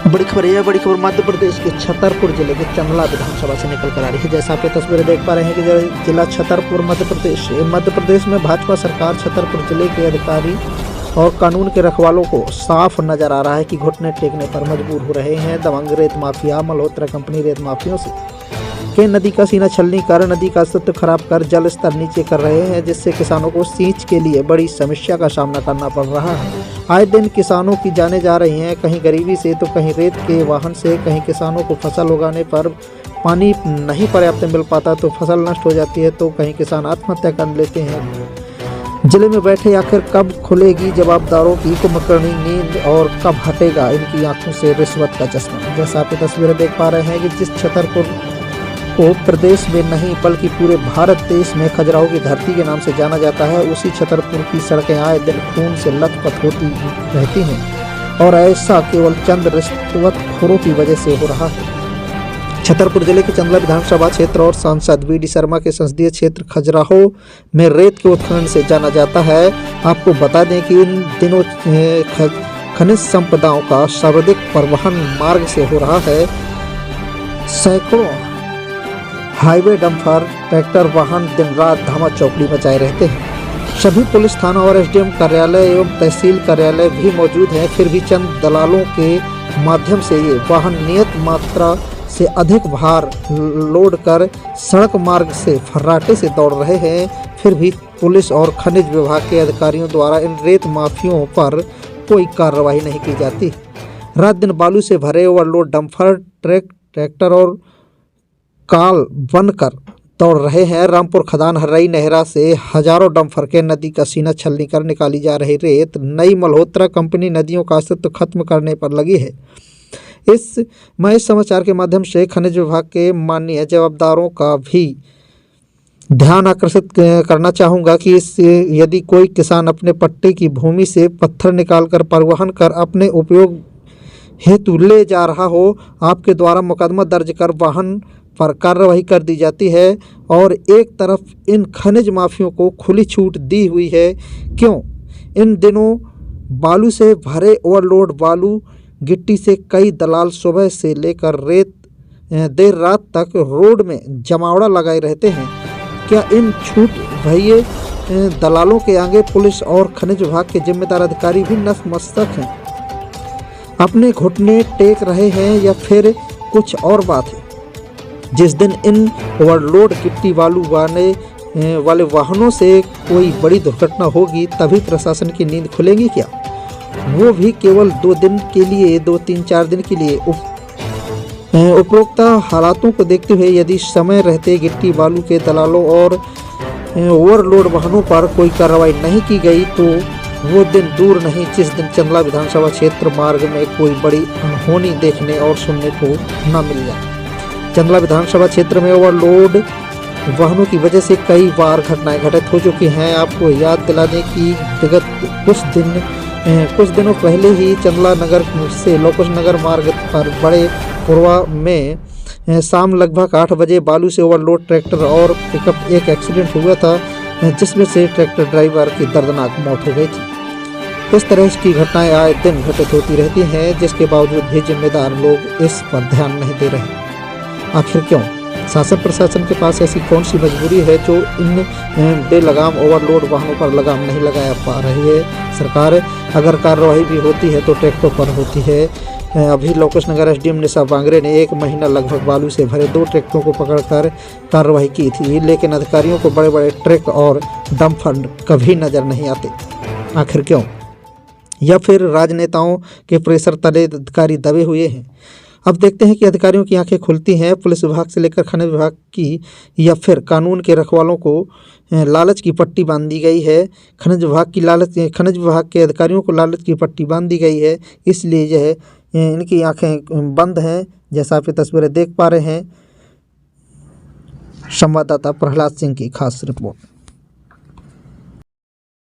बड़ी खबर है। बड़ी खबर मध्य प्रदेश के छतरपुर जिले के चंदला विधानसभा से निकल कर आ रही है। जैसा आप ये तस्वीरें देख पा रहे हैं कि जिला छतरपुर मध्य प्रदेश में भाजपा सरकार छतरपुर जिले के अधिकारी और कानून के रखवालों को साफ नजर आ रहा है कि घुटने टेकने पर मजबूर हो रहे हैं। दबंग रेत माफिया मल्होत्रा कंपनी रेत माफियों के नदी का सीना छलनी कर नदी का अस्तित्व खराब कर जल स्तर नीचे कर रहे हैं, जिससे किसानों को सींच के लिए बड़ी समस्या का सामना करना पड़ रहा है। आए दिन किसानों की जानें जा रही हैं, कहीं गरीबी से तो कहीं रेत के वाहन से। कहीं किसानों को फसल उगाने पर पानी नहीं पर्याप्त मिल पाता तो फसल नष्ट हो जाती है, तो कहीं किसान आत्महत्या कर लेते हैं। जिले में बैठे आखिर कब खुलेगी जवाबदारों की कुंभकर्णी नींद और कब हटेगा इनकी आंखों से रिश्वत का चश्मा। जैसा आप तस्वीरें देख पा रहे हैं कि जिस छतरपुर को प्रदेश में नहीं बल्कि पूरे भारत देश में खजुराहो की धरती के नाम से जाना जाता है, उसी छतरपुर की सड़कें आए दिन खून से लथपथ होती रहती हैं और ऐसा केवल चंद रिश्वतखोरों की वजह से हो रहा है। छतरपुर जिले के चंदला विधानसभा क्षेत्र और सांसद वी.डी. शर्मा के संसदीय क्षेत्र खजुराहो में रेत के उत्खनन से जाना जाता है। आपको बता दें कि इन दिनों खनिज संपदाओं का सर्वाधिक परिवहन मार्ग से हो रहा है। सैकड़ों हाईवे डंपर ट्रैक्टर वाहन दिन रात धामा चौकड़ी मचाए रहते हैं। सभी पुलिस थाना और एसडीएम कार्यालय एवं तहसील कार्यालय भी मौजूद हैं, फिर भी चंद दलालों के माध्यम से ये वाहन नियत मात्रा से अधिक भार लोड कर सड़क मार्ग से फर्राटे से दौड़ रहे हैं। फिर भी पुलिस और खनिज विभाग के अधिकारियों द्वारा इन रेत माफियों पर कोई कार्रवाई नहीं की जाती। रात दिन बालू से भरे ओवरलोड डंपर ट्रैक्टर और काल बनकर दौड़ रहे हैं। रामपुर खदान हर्रई नहरा से हजारों डंपर के नदी का सीना छलनी कर निकाली जा रही रेत नई मल्होत्रा कंपनी नदियों का अस्तित्व खत्म करने पर लगी है। मैं इस समाचार के माध्यम से खनिज विभाग के माननीय जवाबदारों का भी ध्यान आकर्षित करना चाहूँगा कि यदि कोई किसान अपने पट्टे की भूमि से पत्थर निकालकर परिवहन कर अपने उपयोग हेतु ले जा रहा हो, आपके द्वारा मुकदमा दर्ज कर वाहन पर कार्रवाई कर दी जाती है। और एक तरफ इन खनिज माफियों को खुली छूट दी हुई है। क्यों इन दिनों बालू से भरे ओवरलोड बालू गिट्टी से कई दलाल सुबह से लेकर देर रात तक रोड में जमावड़ा लगाए रहते हैं। क्या इन छूट भये दलालों के आगे पुलिस और खनिज विभाग के जिम्मेदार अधिकारी भी नतमस्तक हैं, अपने घुटने टेक रहे हैं, या फिर कुछ और बात है? जिस दिन इन ओवरलोड गिट्टी बालू वाले वाहनों से कोई बड़ी दुर्घटना होगी तभी प्रशासन की नींद खुलेगी क्या? वो भी केवल 2 दिन के लिए, 2-3-4 दिन के लिए। उपरोक्त हालातों को देखते हुए यदि समय रहते गिट्टी बालू के दलालों और ओवरलोड वाहनों पर कोई कार्रवाई नहीं की गई तो वो दिन दूर नहीं जिस दिन चंदला विधानसभा क्षेत्र मार्ग में कोई बड़ी अनहोनी देखने और सुनने को न मिल जाए। चंदला विधानसभा क्षेत्र में ओवरलोड वाहनों की वजह से कई बार घटनाएं घटित हो चुकी हैं। आपको याद दिला दें कि विगत कुछ दिनों पहले ही चंदला नगर से लोकेश नगर मार्ग पर बड़े पुरवा में शाम लगभग 8 बजे बालू से ओवरलोड ट्रैक्टर और पिकअप एक एक्सीडेंट हुआ था, जिसमें से ट्रैक्टर ड्राइवर की दर्दनाक मौत हो गई थी। इस तरह की घटनाएं आए दिन घटित होती रहती हैं, जिसके बावजूद भी जिम्मेदार लोग इस पर ध्यान नहीं दे रहे। आखिर क्यों? शासन प्रशासन के पास ऐसी कौन सी मजबूरी है जो इन बेलगाम ओवरलोड वाहनों पर लगाम नहीं लगाया पा रही है? सरकार अगर कार्रवाई भी होती है तो ट्रैक्टरों पर होती है। अभी लोकेश नगर एसडीएम निशा बांगरे ने 1 महीना लगभग बालू से भरे 2 ट्रैक्टरों को पकड़कर कार्रवाई की थी, लेकिन अधिकारियों को बड़े बड़े ट्रक और डंपर कभी नजर नहीं आते। आखिर क्यों? या फिर राजनेताओं के प्रेशर तले अधिकारी दबे हुए हैं? अब देखते हैं कि अधिकारियों की आंखें खुलती हैं। पुलिस विभाग से लेकर खनिज विभाग की या फिर कानून के रखवालों को लालच की पट्टी बांध दी गई है। खनिज विभाग के अधिकारियों को लालच की पट्टी बांध दी गई है, इसलिए यह इनकी आंखें बंद हैं। जैसा आप ये तस्वीरें देख पा रहे हैं। संवाददाता प्रहलाद सिंह की खास रिपोर्ट।